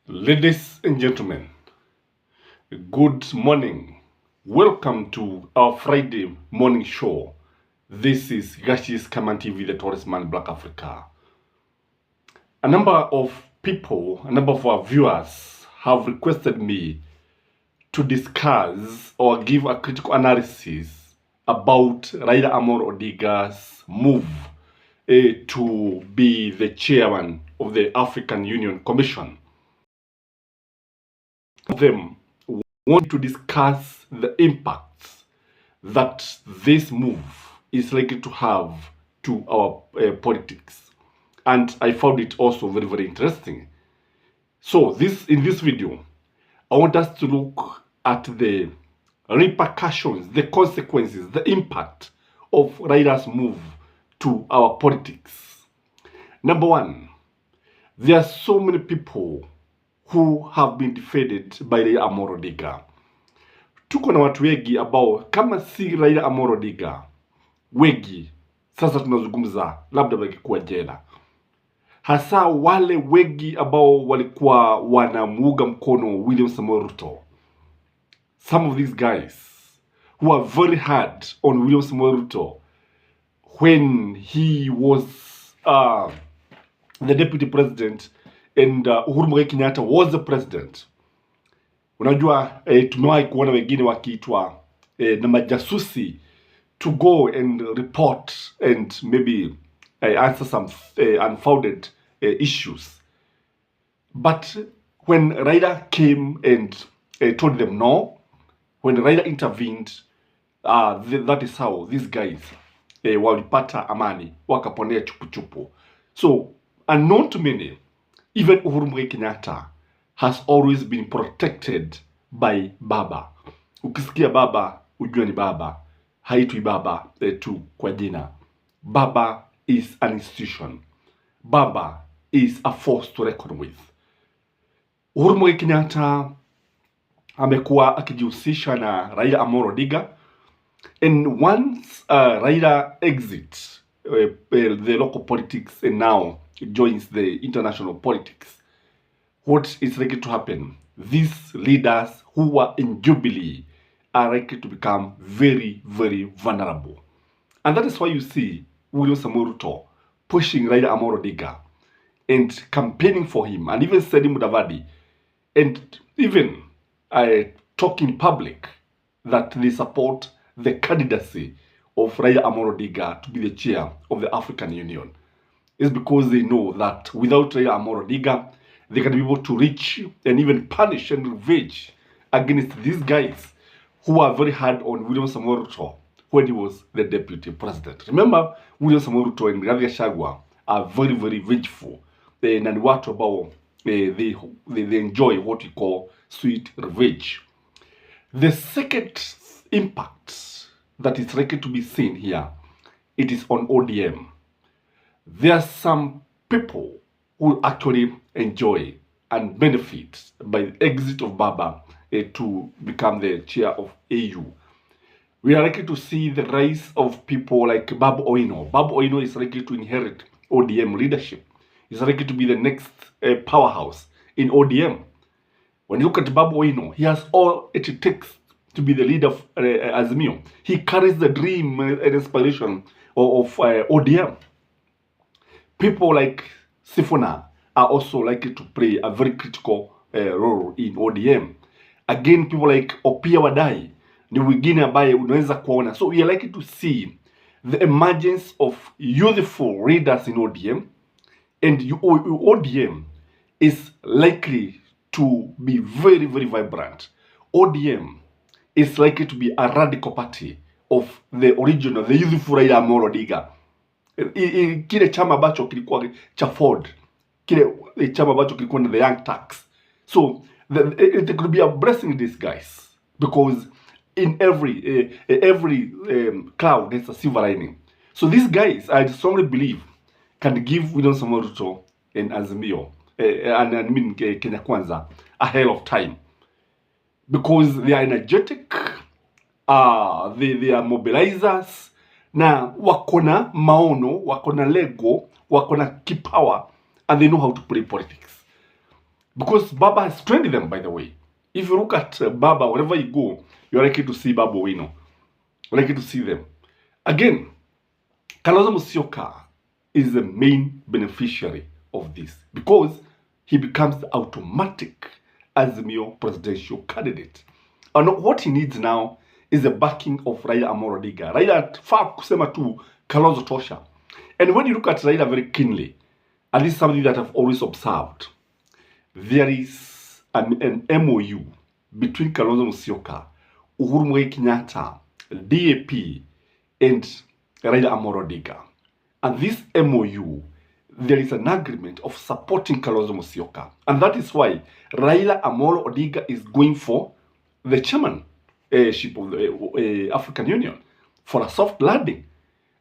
Ladies and gentlemen, good morning. Welcome to our Friday morning show. This is Gashi's Kaman TV, the Tourist Man, Black Africa. A number of people, a number of our viewers have requested me to discuss or give a critical analysis about Raila Odinga's move to be the chairman of the African Union Commission. Them want to discuss the impacts that this move is likely to have to our politics, and I found it also very, very interesting. So in this video, I want us to look at the repercussions, the consequences, the impact of Raila's move to our politics. Number one, there are so many people who have been defended by Raila Odinga. Tuko na watu wengi ambao kama si Raila Odinga, wengi sasa tunazungumza labda wangekuwa jela. Hasa wale wengi ambao walikuwa wanamuunga mkono William Samoei Ruto. Some of these guys who are very hard on William Samoei Ruto when he was the deputy president and Uhuru Muigai Kenyatta was the president. Unajua tumewahi kuona wengine wakiitwa na majasusi to go and report and maybe answer some unfounded issues. But when Raila came and told them no, when Raila intervened, that is how these guys walipata amani, wakaponea chupu. So, unknown to many, even Uhuru Muigai Kenyatta has always been protected by Baba. Ukisikia Baba, ujua ni Baba. Haitwi Baba tu kwa jina. Baba is an institution. Baba is a force to reckon with. Uhuru Muigai Kenyatta amekuwa akijihusisha na Raila Odinga. And once Raila exits the local politics and now joins the international politics, what is likely to happen? These leaders who were in Jubilee are likely to become very, very vulnerable. And that is why you see William Samoei Ruto pushing Raila Odinga and campaigning for him, and even sending Mudavadi, and even talk in public that they support the candidacy of Raila Odinga to be the chair of the African Union. Is because they know that without Raila Odinga, they can be able to reach and even punish and revenge against these guys who are very hard on William Samoei Ruto when he was the deputy president. Remember, William Samoei Ruto and Rigathi Gachagua are very, very vengeful. And watu ambao they enjoy what we call sweet revenge. The second impact that is likely to be seen here, it is on ODM. There are some people who actually enjoy and benefit by the exit of Baba to become the chair of AU. We are likely to see the rise of people like Babu Owino. Babu Owino is likely to inherit ODM leadership. He's likely to be the next powerhouse in ODM. When you look at Babu Owino, he has all it takes to be the leader of Azimio. He carries the dream and inspiration of ODM. People like Sifuna are also likely to play a very critical role in ODM. Again, people like Opiah Wandayi ni wengine ambaye unaweza kuona. So we are likely to see the emergence of youthful leaders in ODM, and ODM is likely to be very, very vibrant. ODM is likely to be a radical party of the original, the youthful Raila Odinga. Kile chama ambacho kilikuwa cha Ford, kile chama ambacho kilikuwa na the Young Turks. So it could be a blessing in disguise, because in every cloud there's a silver lining. So these guys, I strongly believe, can give William Samoei Ruto and Azimio and Kenya Kwanza a hell of time, because they are energetic, they are mobilizers, na wakona maono, wakona lego, wakona kipawa, and they know how to play politics. Because Baba has trained them, by the way. If you look at Baba, wherever you go, you're likely to see Baba Wino. You're likely to see them. Again, Kalonzo Musyoka is the main beneficiary of this because he becomes the automatic Azimio presidential candidate. And what he needs now is the backing of Raila Amolo Odinga. Raila faa kusema tu Kalonzo tosha. And when you look at Raila very keenly, and this is something that I've always observed, there is an MOU between Kalonzo Musyoka, Uhuru Muigai Kenyatta, DAP, and Raila Amolo Odinga. And this MOU, there is an agreement of supporting Kalonzo Musyoka. And that is why Raila Amolo Odinga is going for the chairmanship of the African Union for a soft landing.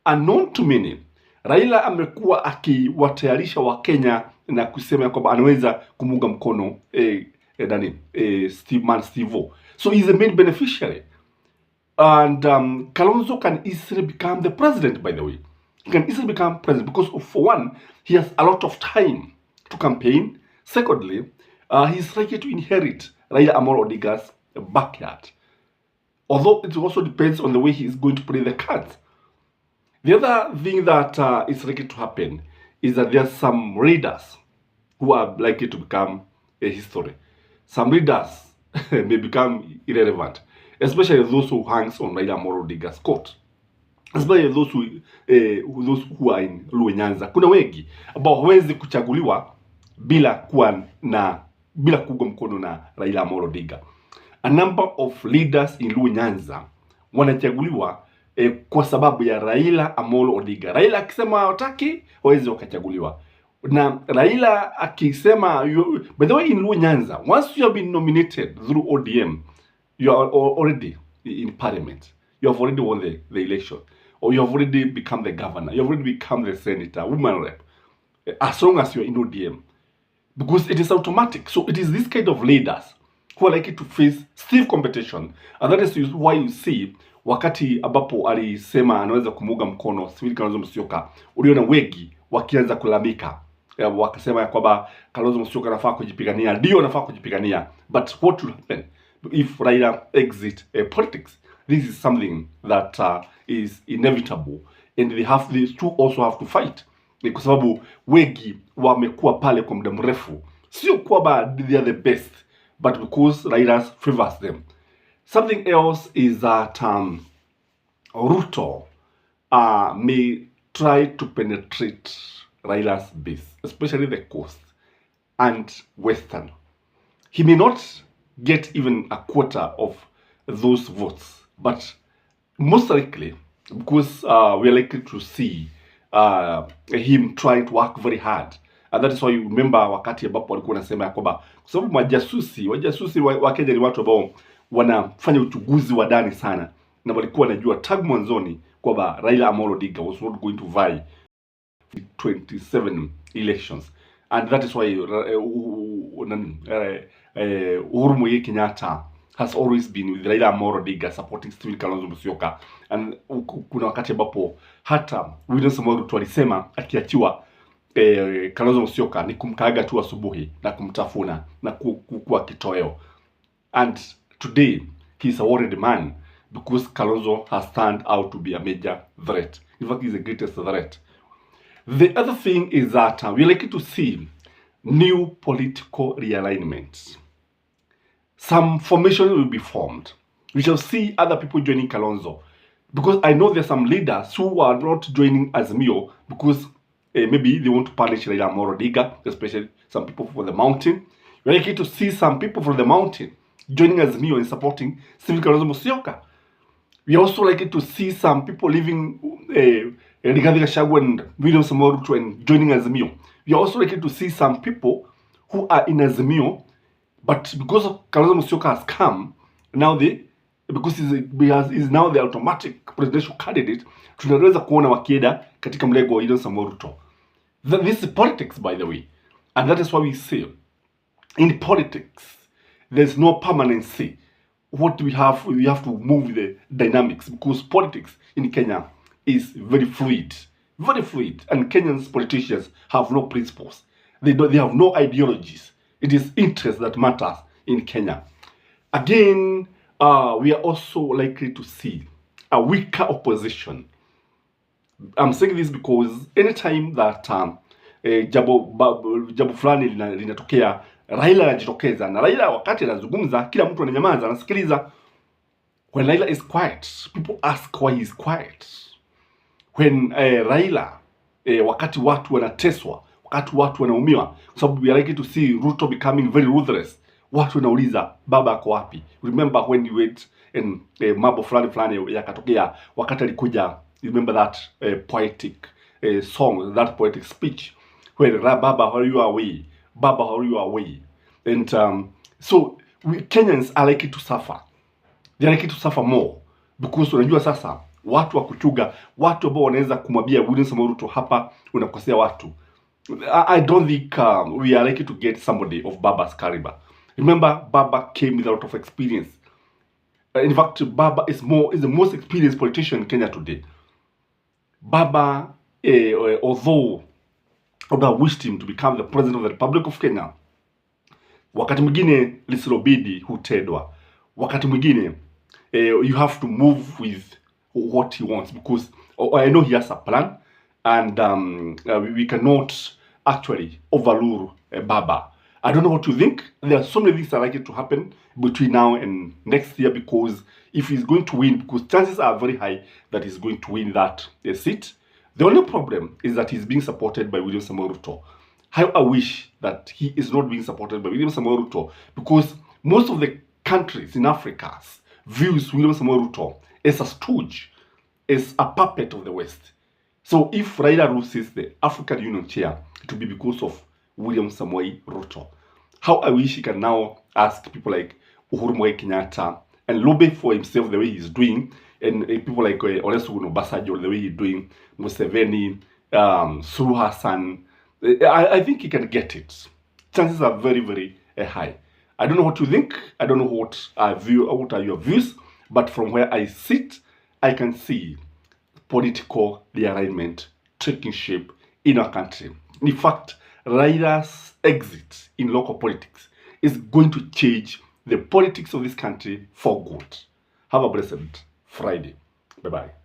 Unknown to many, Raila amekuwa akiwatayarisha wa Kenya na kusema kwamba anaweza kumunga mkono Steve. So he's the main beneficiary. And Kalonzo can easily become the president, by the way. He can easily become president because, for one, he has a lot of time to campaign. Secondly, he's likely to inherit Raila Amolo Odinga's backyard. Although it also depends on the way he is going to play the cards. The other thing that is likely to happen is that there are some leaders who are likely to become a history. Some leaders may become irrelevant, especially those who hangs on Raila Amolo Odinga's court. Especially those who are in Luo Nyanza. Kuna wengi ambao hawezi kuchaguliwa bila kuunga mkono na Raila Amolo Odinga. A number of leaders in Luo Nyanza wanachaguliwa kwa sababu ya Raila Amolo Odinga. Raila akisema hawataki, hawezi wakachaguliwa. Na Raila akisema, by the way, in Luo Nyanza, once you have been nominated through ODM, you are already in parliament. You have already won the election. Or you have already become the governor. You have already become the senator, woman rep. As long as you are in ODM. Because it is automatic. So it is this kind of leaders who are likely to face stiff competition. And that is why you see, wakati ambapo alisema anaweza kumuunga mkono Steve Kalonzo Musyoka, uliona wengi wakianza kulamika. Wakasema ya kwamba Kalonzo Musyoka anafaa kujipigania. Ndio anafaa kujipigania. But what will happen if Raila exit politics? This is something that is inevitable, and these two also have to fight. Kwa sababu wengi wamekuwa pale kwa muda mrefu, sio kwamba they are the best, but because Raila favors them. Something else is that Ruto may try to penetrate Raila's base, especially the coast and western. He may not get even a quarter of those votes, but most likely, because we are likely to see him trying to work very hard. And that is why you remember wakati ambapo walikuwa wanasema ya kwamba kwa sababu wajasusi wa Kenya ni watu ambao wanafanya uchunguzi wa ndani sana, na walikuwa wanajua tangu mwanzoni kwamba Raila Amolo Odinga was not going to vie 27 elections. And that is why Uhuru Muigai Kenyatta has always been with Raila Amolo Odinga supporting Steve Kalonzo Musyoka. And kuna wakati ambapo hata William Samoei Ruto alisema akiachiwa Kalonzo Musyoka ni kumkaaga tu asubuhi na kumtafuna na kuwa kitoweo. And today he is a worried man because Kalonzo has turned out to be a major threat. In fact, he is the greatest threat. The other thing is that we are likely to see new political realignment. Some formation will be formed. We shall see other people joining Kalonzo. Because I know there are some leaders who are not joining Azimio because maybe they want to punish Raila Amolo Odinga, especially some people from the mountain. We're likely to see some people from the mountain joining Azimio and supporting Steve Kalonzo Musyoka. We are also likely to see some people leaving Rigathi Gachagua and William Samoei Ruto and joining Azimio. We are also likely to see some people who are in Azimio, but because Kalonzo Musyoka has come, now because he's now the automatic presidential candidate, tunaweza kuona wakienda katika mlengo wa William Samoei Ruto. This is politics, by the way. And that is why we say, in politics, there's no permanency. What we have to move the dynamics, because politics in Kenya is very fluid. And Kenyan politicians have no principles. They have no ideologies. It is interest that matters in Kenya. Again, we are also likely to see a weaker opposition. I'm saying this because anytime that jambo fulani linatokea, Raila anajitokeza, na Raila wakati anazungumza kila mtu ananyamaza, anasikiliza. When Raila is quiet, people ask why he's quiet. When Raila wakati watu wanateswa, wakati watu wanaumiwa, kwa sababu we are likely to see Ruto becoming very ruthless, watu wanauliza baba ako wapi? Remember when you wait and mambo fulani yakatokea wakati alikuja. Remember that poetic song, that poetic speech where Baba, how you away, Baba, how you away. And so Kenyans are likely to suffer. They are likely to suffer more because unajua sasa watu wa kuchuga, watu ambao wanaweza kumwambia William Samoei Ruto, hapa unakosea watu. I don't think we are likely to get somebody of Baba's caliber. Remember, Baba came with a lot of experience. In fact, Baba is the most experienced politician in Kenya today. Baba, although Oda wished him to become the president of the Republic of Kenya, wakati mwingine lisilobidi hutendwa. Wakati mwingine you have to move with what he wants, because I know he has a plan, and we cannot actually overrule Baba. I don't know what you think. There are so many things that are likely to happen between now and next year, because if he's going to win, because chances are very high that he's going to win that seat. The only problem is that he's being supported by William Samoei Ruto. How I wish that he is not being supported by William Samoei Ruto, because most of the countries in Africa views William Samoei Ruto as a stooge, as a puppet of the West. So if Raila loses the African Union chair, it will be because of William Samoei Ruto. How I wish he can now ask people like Uhuru Muigai Kenyatta and lobby for himself the way he's doing, and people like Olusegun Obasanjo the way he's doing, Museveni, Suluhu Hassan. I think he can get it. Chances are very, very high. I don't know what you think. I don't know what are your views, but from where I sit, I can see political realignment taking shape in our country. In fact, Raila's exit in local politics is going to change the politics of this country for good. Have a blessed Friday. Bye-bye.